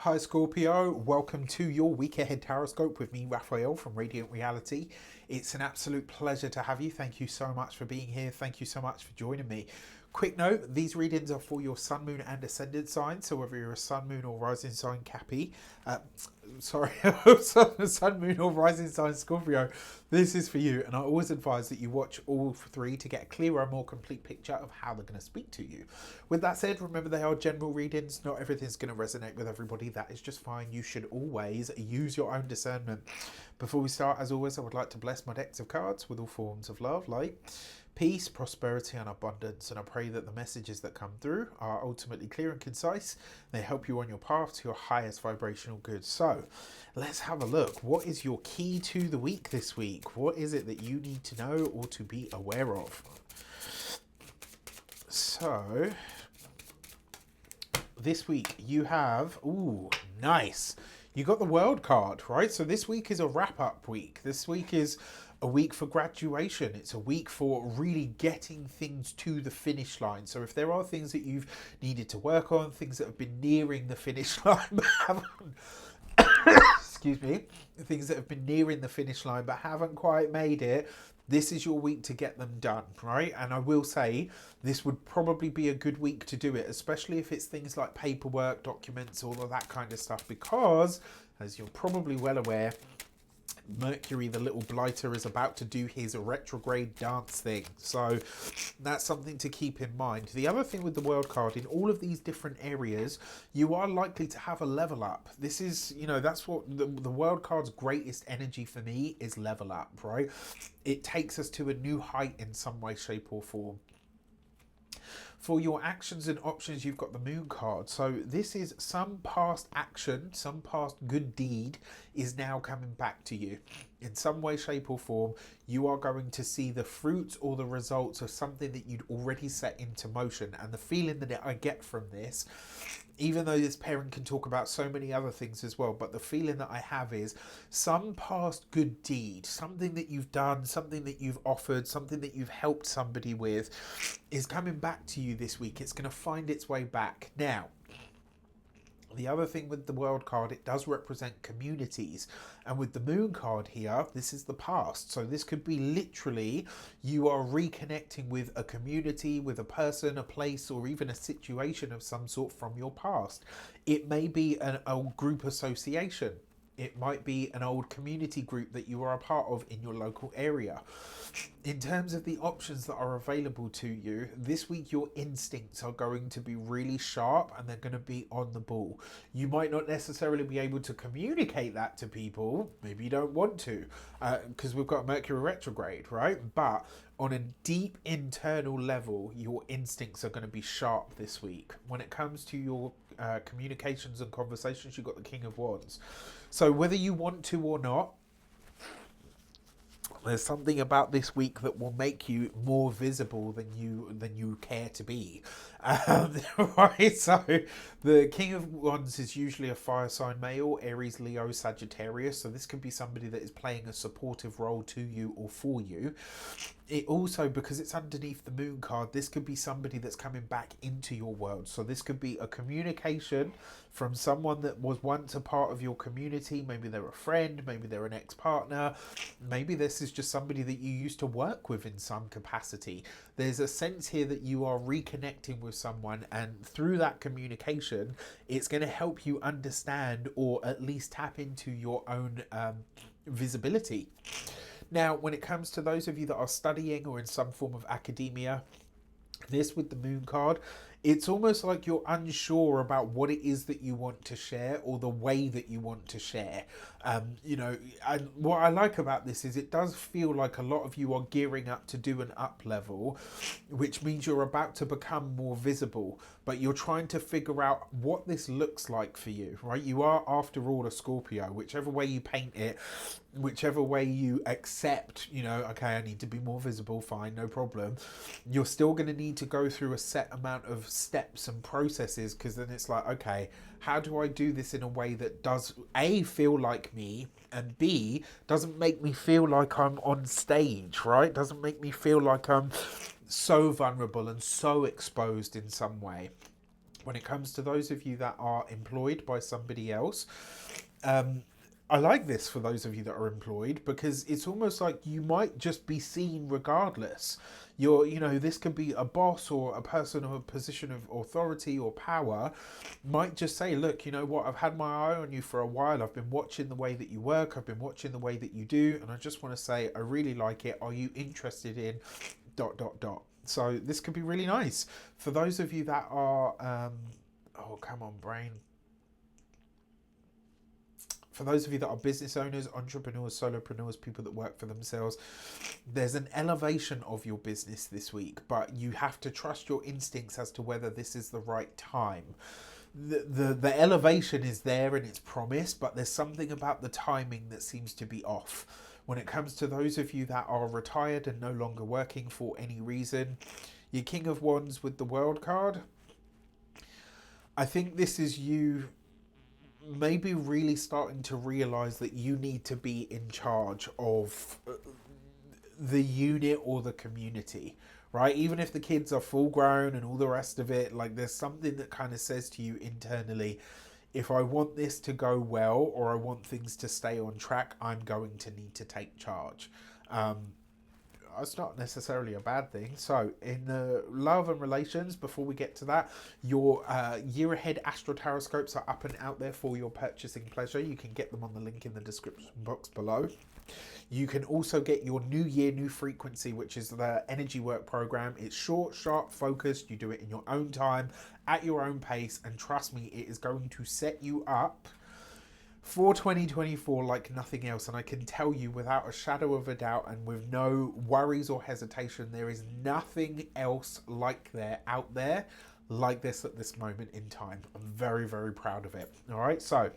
Hi Scorpio, welcome to your week ahead Taroscope with me, Raphael from Radiant Reality. It's an absolute pleasure to have you. Thank you so much for being here. Thank you so much for joining me. Quick note, these readings are for your sun, moon and ascendant sign. So whether you're a sun, moon or rising sign Cappy, sorry, sun, moon or rising sign Scorpio, this is for you. And I always advise that you watch all three to get a clearer, more complete picture of how they're going to speak to you. With that said, remember they are general readings. Not everything's going to resonate with everybody. That is just fine. You should always use your own discernment. Before we start, as always, I would like to bless my decks of cards with all forms of love, light, peace, prosperity and abundance. And I pray that the messages that come through are ultimately clear and concise. They help you on your path to your highest vibrational good. So let's have a look. What is your key to the week this week? What is it that you need to know or to be aware of? So this week you have, ooh, nice. You got the world card, right? So this week is a wrap-up week. This week is a week for graduation. It's a week for really getting things to the finish line. So if there are things that you've needed to work on, things that have been nearing the finish line but haven't, excuse me, things that have been nearing the finish line but haven't quite made it, this is your week to get them done, right? And I will say this would probably be a good week to do it, especially if it's things like paperwork, documents, all of that kind of stuff, because as you're probably well aware, Mercury, the little blighter, is about to do his retrograde dance thing. So that's something to keep in mind. The other thing with the world card, in all of these different areas, you are likely to have a level up. This is, that's what the world card's greatest energy for me is level up, right? It takes us to a new height in some way, shape or form. For your actions and options, you've got the moon card. So this is some past action, some past good deed is now coming back to you. In some way, shape or form, you are going to see the fruits or the results of something that you'd already set into motion. And the feeling that I get from this, even though this parent can talk about so many other things as well, but the feeling that I have is some past good deed, something that you've done, something that you've offered, something that you've helped somebody with is coming back to you this week. It's going to find its way back. Now, the other thing with the world card, it does represent communities. And with the moon card here, this is the past. So this could be literally you are reconnecting with a community, with a person, a place, or even a situation of some sort from your past. It may be an old group association. It might be an old community group that you are a part of in your local area. In terms of the options that are available to you, this week your instincts are going to be really sharp and they're going to be on the ball. You might not necessarily be able to communicate that to people. Maybe you don't want to, because we've got Mercury retrograde, right? But on a deep internal level, your instincts are going to be sharp this week. When it comes to your communications and conversations, you've got the King of Wands. So whether you want to or not, there's something about this week that will make you more visible than you care to be. Right, so the King of Wands is usually a fire sign male, Aries, Leo, Sagittarius. So this could be somebody that is playing a supportive role to you or for you. It also, because it's underneath the moon card, this could be somebody that's coming back into your world. So this could be a communication from someone that was once a part of your community. Maybe they're a friend, maybe they're an ex-partner, maybe this is just somebody that you used to work with in some capacity. There's a sense here that you are reconnecting with someone, and through that communication, it's going to help you understand or at least tap into your own visibility. Now, when it comes to those of you that are studying or in some form of academia, this with the moon card, it's almost like you're unsure about what it is that you want to share or the way that you want to share. And what I like about this is it does feel like a lot of you are gearing up to do an up level, which means you're about to become more visible, but you're trying to figure out what this looks like for you, right? You are, after all, a Scorpio. Whichever way you paint it, whichever way you accept, okay, I need to be more visible, fine, no problem. You're still going to need to go through a set amount of steps and processes, because then it's like, okay, how do I do this in a way that does A, feel like me, and B, doesn't make me feel like I'm on stage, right? Doesn't make me feel like I'm so vulnerable and so exposed in some way. When it comes to those of you that are employed by somebody else, I like this for those of you that are employed, because it's almost like you might just be seen regardless. This could be a boss or a person of a position of authority or power might just say, look, you know what, I've had my eye on you for a while. I've been watching the way that you work. I've been watching the way that you do. And I just want to say, I really like it. Are you interested in ... So this could be really nice for those of you that are, oh, come on, brain. For those of you that are business owners, entrepreneurs, solopreneurs, people that work for themselves, there's an elevation of your business this week, but you have to trust your instincts as to whether this is the right time. The elevation is there and it's promised, but there's something about the timing that seems to be off. When it comes to those of you that are retired and no longer working for any reason, your King of Wands with the World card, I think this is you maybe really starting to realize that you need to be in charge of the unit or the community, right? Even if the kids are full grown and all the rest of it, like there's something that kind of says to you internally, if I want this to go well or I want things to stay on track, I'm going to need to take charge. It's not necessarily a bad thing. So in the love and relations, before we get to that, your year ahead astro taroscopes are up and out there for your purchasing pleasure. You can get them on the link in the description box below. You can also get your New Year, New Frequency, which is the energy work program. It's short, sharp, focused. You do it in your own time, at your own pace. And trust me, it is going to set you up for 2024 like nothing else. And I can tell you without a shadow of a doubt and with no worries or hesitation, there is nothing else out there like this at this moment in time. I'm very, very proud of it. All right, so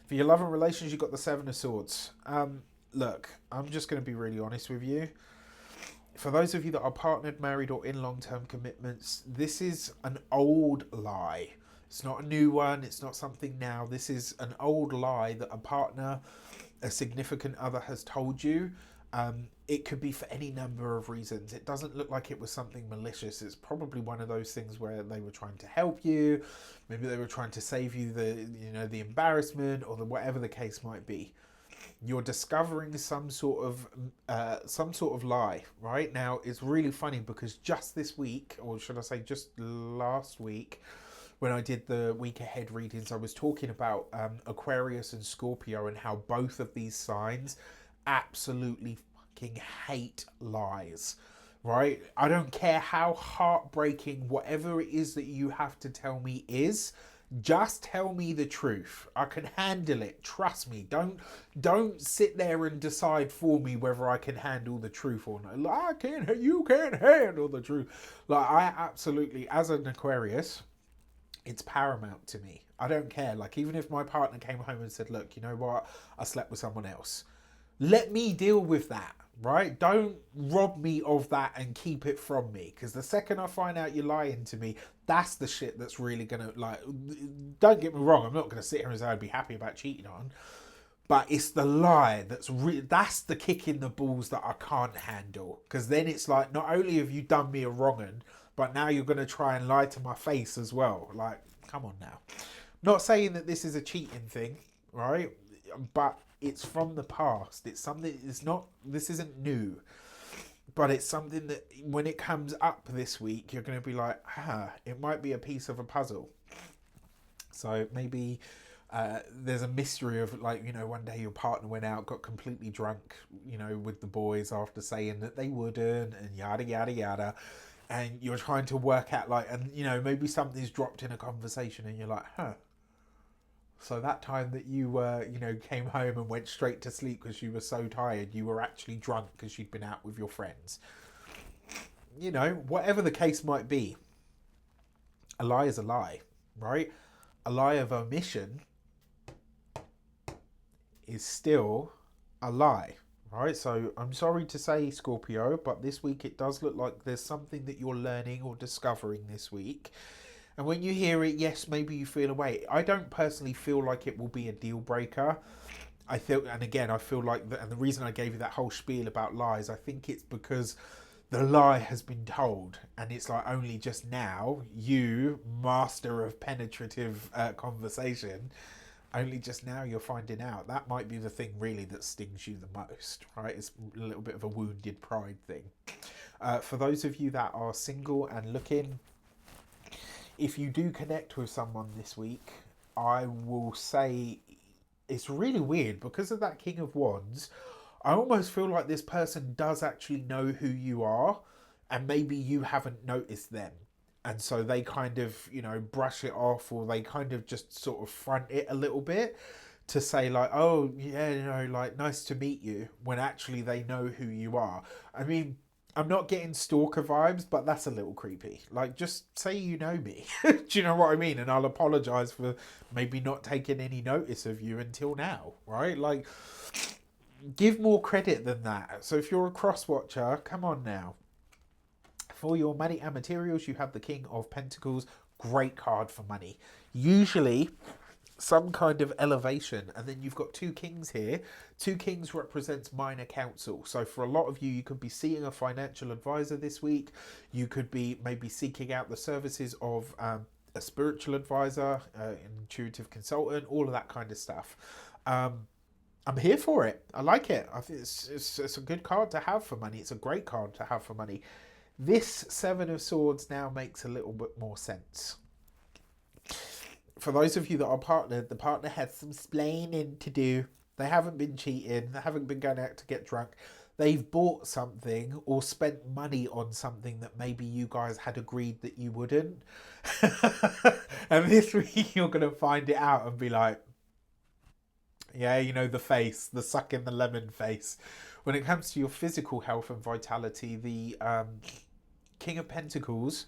for your love and relations, you've got the Seven of Swords. Look, I'm just going to be really honest with you. For those of you that are partnered, married, or in long-term commitments, this is an old lie. It's not a new one. It's not something now. This is an old lie that a partner, a significant other has told you. It could be for any number of reasons. It doesn't look like it was something malicious. It's probably one of those things where they were trying to help you. Maybe they were trying to save you the embarrassment or whatever the case might be. You're discovering some sort of lie right now. It's really funny because just this week, or should I say just last week, when I did the week ahead readings, I was talking about Aquarius and Scorpio and how both of these signs absolutely fucking hate lies, right? I don't care how heartbreaking whatever it is that you have to tell me is. Just tell me the truth. I can handle it. Trust me. Don't sit there and decide for me whether I can handle the truth or not. Like, you can't handle the truth. Like, I absolutely, as an Aquarius, it's paramount to me. I don't care. Like, even if my partner came home and said, look, you know what? I slept with someone else. Let me deal with that, right? Don't rob me of that and keep it from me. Because the second I find out you're lying to me, that's the shit that's really going to, like, don't get me wrong. I'm not going to sit here and say I'd be happy about cheating on. But it's the lie that's the kick in the balls that I can't handle. Because then it's like, not only have you done me a wrong'un, but now you're going to try and lie to my face as well. Like, come on now. Not saying that this is a cheating thing, right? But it's from the past. It's something, this isn't new. But it's something that when it comes up this week, you're going to be like, it might be a piece of a puzzle. So maybe there's a mystery of, like, one day your partner went out, got completely drunk, with the boys after saying that they wouldn't and yada, yada, yada. And you're trying to work out, like, and, maybe something's dropped in a conversation and you're like, so that time that you came home and went straight to sleep because you were so tired, you were actually drunk because you'd been out with your friends. Whatever the case might be, a lie is a lie, right? A lie of omission is still a lie, right? So I'm sorry to say, Scorpio, but this week it does look like there's something that you're learning or discovering this week. And when you hear it, yes, maybe you feel away. I don't personally feel like it will be a deal breaker. I feel like, and the reason I gave you that whole spiel about lies, I think it's because the lie has been told, and it's like only just now, you, master of penetrative conversation, only just now you're finding out. That might be the thing really that stings you the most, right? It's a little bit of a wounded pride thing. For those of you that are single and looking, if you do connect with someone this week, I will say it's really weird because of that King of Wands. I almost feel like this person does actually know who you are, and maybe you haven't noticed them. And so they kind of, you know, brush it off, or they kind of just sort of front it a little bit to say like, oh, yeah, you know, like, nice to meet you, when actually they know who you are. I mean, I'm not getting stalker vibes, but that's a little creepy. Like, just say you know me. Do you know what I mean? And I'll apologize for maybe not taking any notice of you until now, right? Like, give more credit than that. So if you're a cross watcher, come on now. For your money and materials, you have the King of Pentacles. Great card for money. Usually some kind of elevation, and then you've got two kings here. Two kings represents minor counsel. So for a lot of you, you could be seeing a financial advisor this week. You could be maybe seeking out the services of a spiritual advisor, an intuitive consultant, all of that kind of stuff. I'm here for it. I like it. I think it's a good card to have for money. It's a great card to have for money. This Seven of Swords now makes a little bit more sense. For those of you that are partnered, the partner has some splaining to do. They haven't been cheating. They haven't been going out to get drunk. They've bought something or spent money on something that maybe you guys had agreed that you wouldn't. And this week you're going to find it out and be like, yeah, you know, the face, the sucking the lemon face. When it comes to your physical health and vitality, the King of Pentacles,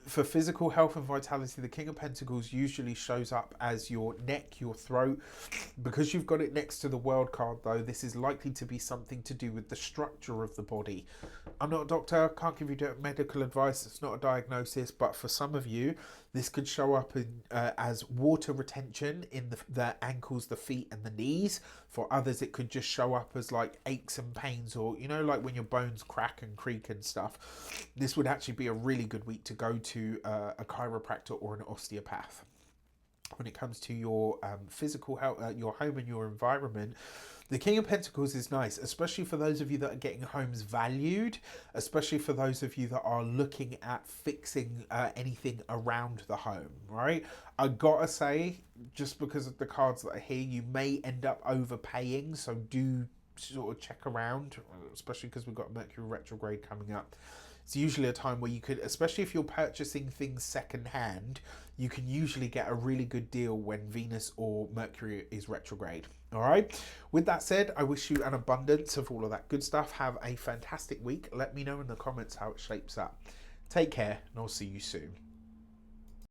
for physical health and vitality, the King of Pentacles usually shows up as your neck, your throat. Because you've got it next to the World card, though, this is likely to be something to do with the structure of the body. I'm not a doctor, can't give you medical advice, it's not a diagnosis, but for some of you, this could show up in, as water retention in the ankles, the feet and the knees. For others, it could just show up as like aches and pains, or, you know, like when your bones crack and creak and stuff. This would actually be a really good week to go to a chiropractor or an osteopath. When it comes to your physical health, your home and your environment, the King of Pentacles is nice, especially for those of you that are getting homes valued, especially for those of you that are looking at fixing anything around the home, right? I gotta say, just because of the cards that are here, you may end up overpaying, so do sort of check around, especially because we've got Mercury retrograde coming up. It's usually a time where you could, especially if you're purchasing things secondhand, you can usually get a really good deal when Venus or Mercury is retrograde. All right. With that said, I wish you an abundance of all of that good stuff. Have a fantastic week. Let me know in the comments how it shapes up. Take care, and I'll see you soon.